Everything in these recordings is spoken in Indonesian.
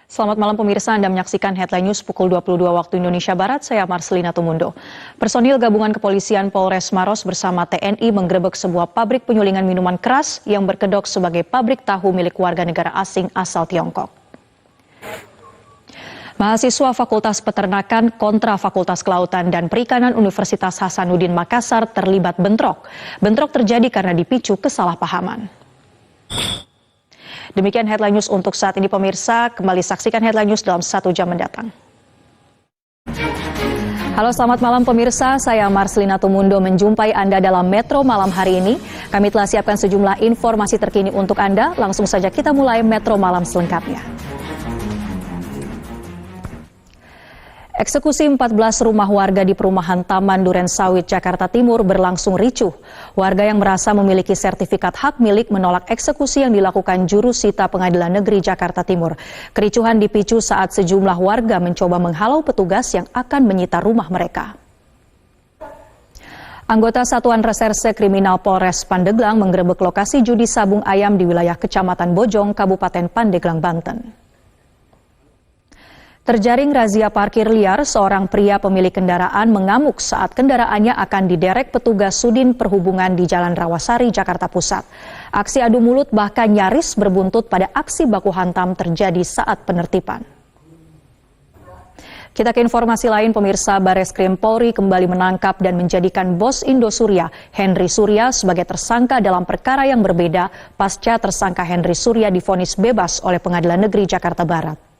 Selamat malam pemirsa, Anda menyaksikan Headline News pukul 22 waktu Indonesia Barat, saya Marcelina Tumundo. Personil gabungan kepolisian Polres Maros bersama TNI menggerebek sebuah pabrik penyulingan minuman keras yang berkedok sebagai pabrik tahu milik warga negara asing asal Tiongkok. Mahasiswa Fakultas Peternakan kontra Fakultas Kelautan dan Perikanan Universitas Hasanuddin Makassar terlibat bentrok. Bentrok terjadi karena dipicu kesalahpahaman. Demikian Headline News untuk saat ini pemirsa, kembali saksikan Headline News dalam 1 jam mendatang. Halo selamat malam pemirsa, saya Marcelina Tumundo menjumpai Anda dalam Metro Malam hari ini. Kami telah siapkan sejumlah informasi terkini untuk Anda, langsung saja kita mulai Metro Malam selengkapnya. Eksekusi 14 rumah warga di perumahan Taman Duren Sawit, Jakarta Timur berlangsung ricuh. Warga yang merasa memiliki sertifikat hak milik menolak eksekusi yang dilakukan jurusita Pengadilan Negeri Jakarta Timur. Kericuhan dipicu saat sejumlah warga mencoba menghalau petugas yang akan menyita rumah mereka. Anggota Satuan Reserse Kriminal Polres Pandeglang menggerebek lokasi judi sabung ayam di wilayah Kecamatan Bojong, Kabupaten Pandeglang, Banten. Terjaring razia parkir liar, seorang pria pemilik kendaraan mengamuk saat kendaraannya akan diderek petugas Sudin Perhubungan di Jalan Rawasari, Jakarta Pusat. Aksi adu mulut bahkan nyaris berbuntut pada aksi baku hantam terjadi saat penertiban. Kita ke informasi lain, pemirsa. Bareskrim Polri kembali menangkap dan menjadikan bos Indosuria, Henry Surya, sebagai tersangka dalam perkara yang berbeda pasca tersangka Henry Surya divonis bebas oleh Pengadilan Negeri Jakarta Barat.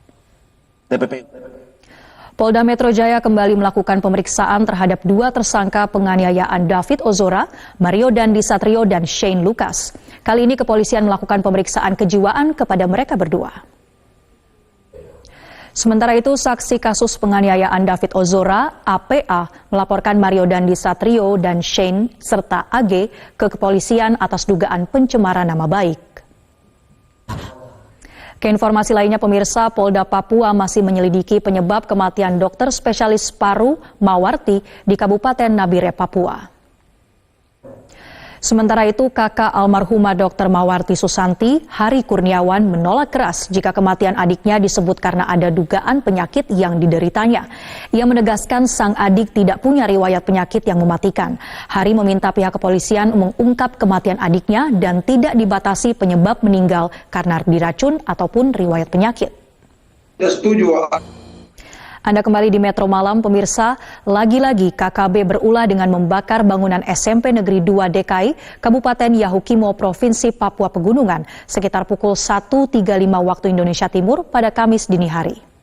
Polda Metro Jaya kembali melakukan pemeriksaan terhadap 2 tersangka penganiayaan David Ozora, Mario Dandi Satrio, dan Shane Lucas. Kali ini kepolisian melakukan pemeriksaan kejiwaan kepada mereka berdua. Sementara itu, saksi kasus penganiayaan David Ozora, APA, melaporkan Mario Dandi Satrio dan Shane serta AG ke kepolisian atas dugaan pencemaran nama baik. Ke informasi lainnya pemirsa, Polda Papua masih menyelidiki penyebab kematian dokter spesialis paru Mawarti di Kabupaten Nabire, Papua. Sementara itu, kakak almarhumah Dr. Mawarti Susanti, Hari Kurniawan, menolak keras jika kematian adiknya disebut karena ada dugaan penyakit yang dideritanya. Ia menegaskan sang adik tidak punya riwayat penyakit yang mematikan. Hari meminta pihak kepolisian mengungkap kematian adiknya dan tidak dibatasi penyebab meninggal karena diracun ataupun riwayat penyakit. Setuju. Anda kembali di Metro Malam, pemirsa. Lagi-lagi KKB berulah dengan membakar bangunan SMP Negeri 2 DKI, Kabupaten Yahukimo, Provinsi Papua Pegunungan, sekitar pukul 1.35 waktu Indonesia Timur pada Kamis dini hari.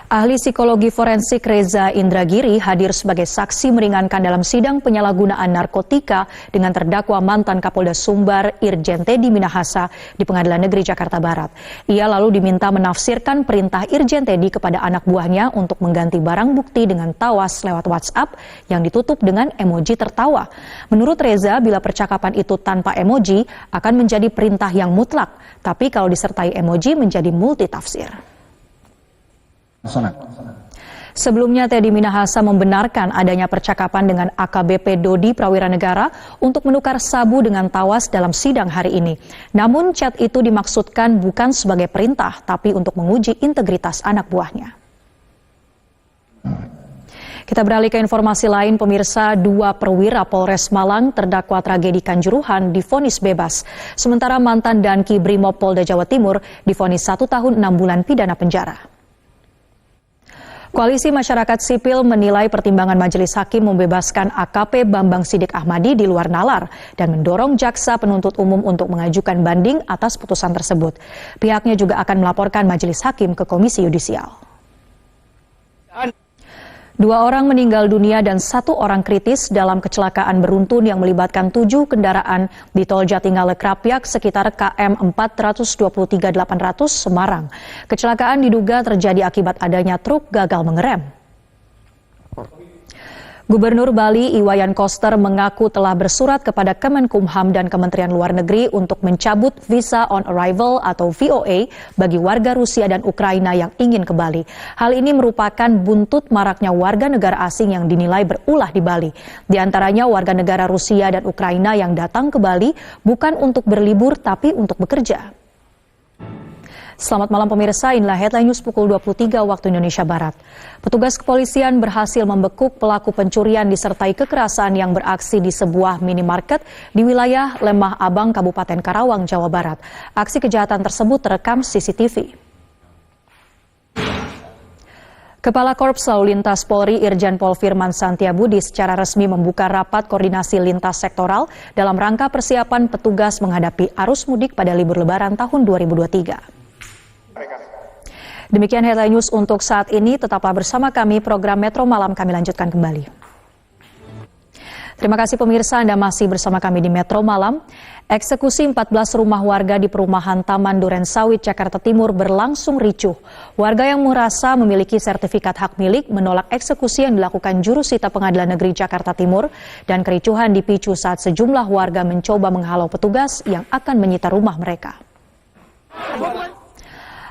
Ahli psikologi forensik Reza Indragiri hadir sebagai saksi meringankan dalam sidang penyalahgunaan narkotika dengan terdakwa mantan Kapolda Sumbar Irjen Teddy Minahasa di Pengadilan Negeri Jakarta Barat. Ia lalu diminta menafsirkan perintah Irjen Teddy kepada anak buahnya untuk mengganti barang bukti dengan tawas lewat WhatsApp yang ditutup dengan emoji tertawa. Menurut Reza, bila percakapan itu tanpa emoji akan menjadi perintah yang mutlak, tapi kalau disertai emoji menjadi multitafsir. Sebelumnya, Teddy Minahasa membenarkan adanya percakapan dengan AKBP Dodi Prawiranegara untuk menukar sabu dengan tawas dalam sidang hari ini. Namun, chat itu dimaksudkan bukan sebagai perintah, tapi untuk menguji integritas anak buahnya. Kita beralih ke informasi lain, pemirsa. 2 perwira Polres Malang terdakwa tragedi Kanjuruhan divonis bebas. Sementara mantan Danki Brimob Polda Jawa Timur divonis 1 tahun 6 bulan pidana penjara. Koalisi Masyarakat Sipil menilai pertimbangan Majelis Hakim membebaskan AKP Bambang Sidik Ahmadi di luar nalar dan mendorong jaksa penuntut umum untuk mengajukan banding atas putusan tersebut. Pihaknya juga akan melaporkan Majelis Hakim ke Komisi Yudisial. 2 orang meninggal dunia dan 1 orang kritis dalam kecelakaan beruntun yang melibatkan 7 kendaraan di Tol Jatinggala-Krapyak sekitar KM 423.800 Semarang. Kecelakaan diduga terjadi akibat adanya truk gagal mengerem. Gubernur Bali Iwayan Koster mengaku telah bersurat kepada Kemenkumham dan Kementerian Luar Negeri untuk mencabut visa on arrival atau VOA bagi warga Rusia dan Ukraina yang ingin ke Bali. Hal ini merupakan buntut maraknya warga negara asing yang dinilai berulah di Bali. Di antaranya warga negara Rusia dan Ukraina yang datang ke Bali bukan untuk berlibur tapi untuk bekerja. Selamat malam pemirsa, inilah Headline News pukul 23 waktu Indonesia Barat. Petugas kepolisian berhasil membekuk pelaku pencurian disertai kekerasan yang beraksi di sebuah minimarket di wilayah Lemah Abang, Kabupaten Karawang, Jawa Barat. Aksi kejahatan tersebut terekam CCTV. Kepala Korps Lalu Lintas Polri Irjen Pol Firman Santiabudi secara resmi membuka rapat koordinasi lintas sektoral dalam rangka persiapan petugas menghadapi arus mudik pada libur lebaran tahun 2023. Demikian Headline News untuk saat ini, tetaplah bersama kami, program Metro Malam kami lanjutkan kembali. Terima kasih pemirsa, Anda masih bersama kami di Metro Malam. Eksekusi 14 rumah warga di perumahan Taman Duren Sawit, Jakarta Timur berlangsung ricuh. Warga yang merasa memiliki sertifikat hak milik menolak eksekusi yang dilakukan jurusita Pengadilan Negeri Jakarta Timur, dan kericuhan dipicu saat sejumlah warga mencoba menghalau petugas yang akan menyita rumah mereka.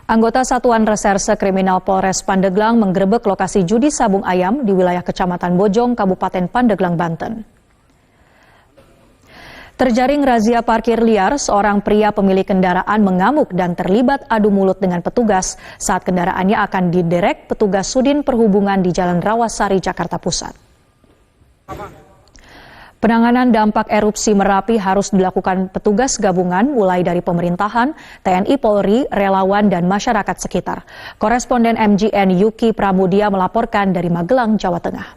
Anggota Satuan Reserse Kriminal Polres Pandeglang menggerebek lokasi judi sabung ayam di wilayah Kecamatan Bojong, Kabupaten Pandeglang, Banten. Terjaring razia parkir liar, seorang pria pemilik kendaraan mengamuk dan terlibat adu mulut dengan petugas saat kendaraannya akan diderek petugas Sudin Perhubungan di Jalan Rawasari, Jakarta Pusat. Penanganan dampak erupsi Merapi harus dilakukan petugas gabungan mulai dari pemerintahan, TNI Polri, relawan, dan masyarakat sekitar. Koresponden MGN Yuki Pramudia melaporkan dari Magelang, Jawa Tengah.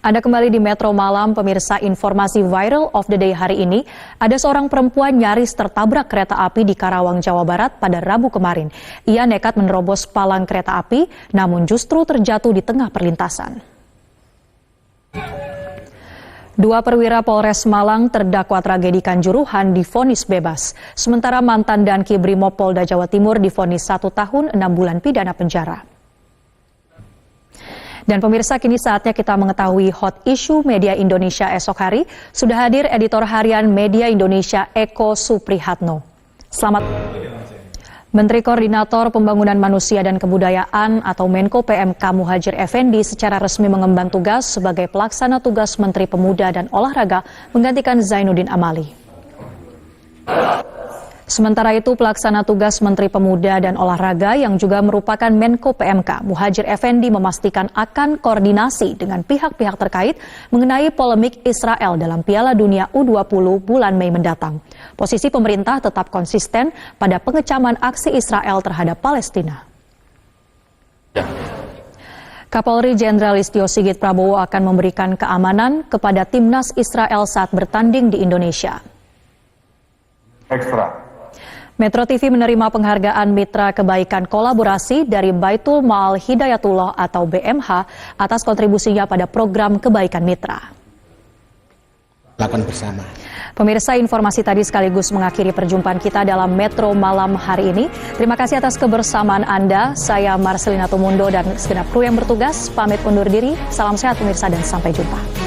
Anda kembali di Metro Malam, pemirsa. Informasi viral of the day hari ini, ada seorang perempuan nyaris tertabrak kereta api di Karawang, Jawa Barat pada Rabu kemarin. Ia nekat menerobos palang kereta api, namun justru terjatuh di tengah perlintasan. Dua perwira Polres Malang terdakwa tragedi Kanjuruhan divonis bebas. Sementara mantan Danki Brimob Polda Jawa Timur divonis 1 tahun 6 bulan pidana penjara. Dan pemirsa, kini saatnya kita mengetahui hot issue media Indonesia esok hari. Sudah hadir editor harian Media Indonesia Eko Suprihatno. Selamat. Menteri Koordinator Pembangunan Manusia dan Kebudayaan atau Menko PMK Muhadjir Effendi secara resmi mengemban tugas sebagai pelaksana tugas Menteri Pemuda dan Olahraga menggantikan Zainuddin Amali. Sementara itu, pelaksana tugas Menteri Pemuda dan Olahraga yang juga merupakan Menko PMK Muhadjir Effendi memastikan akan koordinasi dengan pihak-pihak terkait mengenai polemik Israel dalam Piala Dunia U20 bulan Mei mendatang. Posisi pemerintah tetap konsisten pada pengecaman aksi Israel terhadap Palestina. Kapolri Jenderal Listio Sigit Prabowo akan memberikan keamanan kepada timnas Israel saat bertanding di Indonesia. Ekstra. Metro TV menerima penghargaan Mitra Kebaikan Kolaborasi dari Baitul Mal Hidayatullah atau BMH atas kontribusinya pada program Kebaikan Mitra. Lakukan bersama. Pemirsa, informasi tadi sekaligus mengakhiri perjumpaan kita dalam Metro Malam hari ini. Terima kasih atas kebersamaan Anda. Saya Marcelina Tumundo dan segenap kru yang bertugas pamit undur diri. Salam sehat pemirsa dan sampai jumpa.